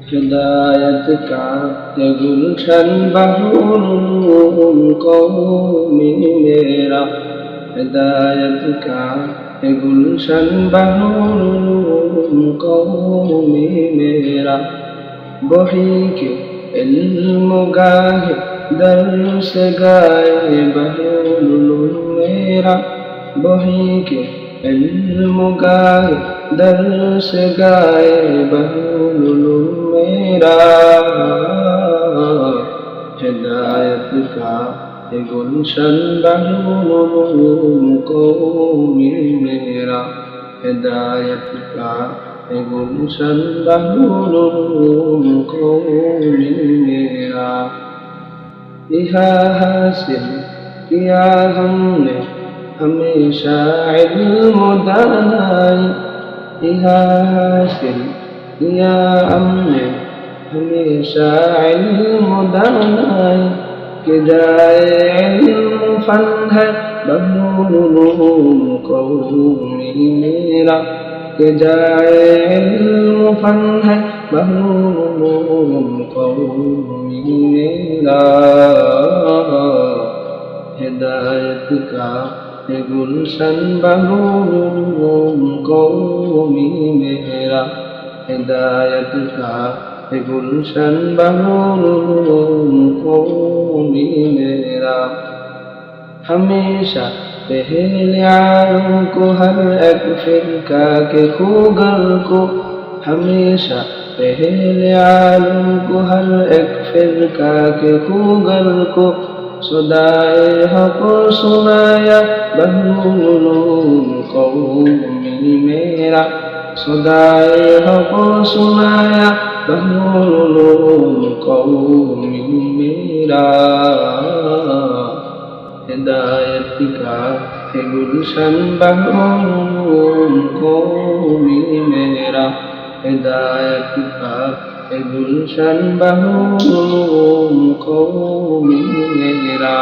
हिदायत का ये गुलशन बहूम कौमी मेरा, हिदायत का ये गुलशन बहूम कौमी मेरा। वही के इल्म गाहे दर्स गाए बहूम मेरा, वही के इल्म गाहे दर्स गाए बहूम मेरा। हिदायत का ये गुलशन बहूम कौमी मेरा, हिदायत का ये गुलशन बहूम कौमी मेरा। यह हासिल किया हमने हमेशा इल्म दानाई, यह हासिल किया हमने हमेशा इल्म दानाई। कि जाए इल्म फन है बहूम कौमी मेरा, कि जाए इल्म फन है बहूम कौमी मेरा। हिदायत का ये गुलशन बहूम कौमी मेरा, हिदायत का ये गुलशन बहूम कौमी मेरा। हमेशा पहले आलों को हर एक फिरका के खूगर को, हमेशा पहले आलों को हर एक फिरका के खूगर को। सदाए हक सुनाया बहूम कौमी मेरा, सदाए हक सुनाया बहूम कौमी मेरा। हिदायत का ये गुलशन बहूम कौमी मेरा, हिदायत का ये गुलशन बहूम कौमी मेरा।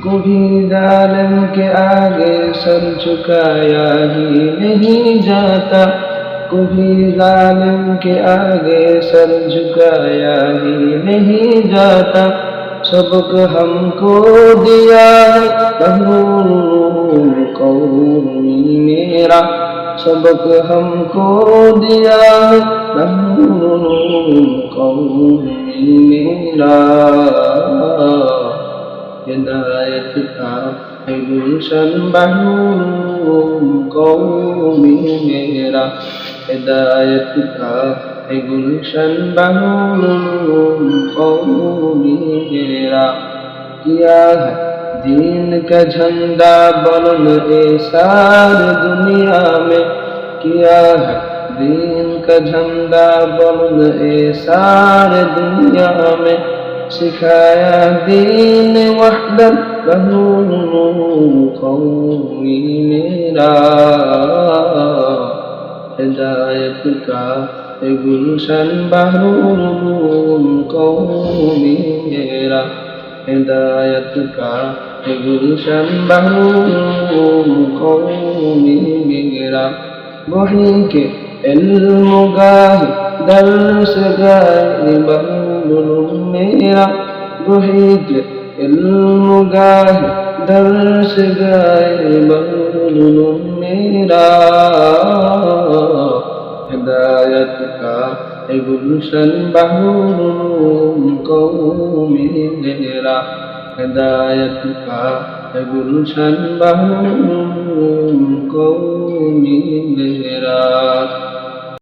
कभी जालिम के आगे सर झुकाया ही नहीं जाता, कभी जालिम के आगे सर झुकाया ही नहीं जाता। सबक हमको दिया है बहूम कौमी मेरा, सबक हमको दिया है बहूम कौमी मेरा। हिदायत का ये गुलशन बहूम कौमी मेरा, हिदायत का ये गुलशन बहूम कौमी मेरा। किया है दीन का झंडा बुलंद ए सारी दुनिया में, किया है दीन का झंडा बुलंद ए सारी दुनिया में। सिखाया दीन वहदत बहूम कौमी मेरा। हिदायत का ये गुलशन बहूम कौमी मेरा, हिदायत का ये गुलशन बहूम कौमी मेरा। वही के इल्म गाहे दर्स गाए बहूम मेरा, वही के इल्म गाहे दर्स गाए बहूम मेरा। हिदायत का ये गुलशन बहूम कौमी मेरा, हिदायत का ये गुलशन बहूम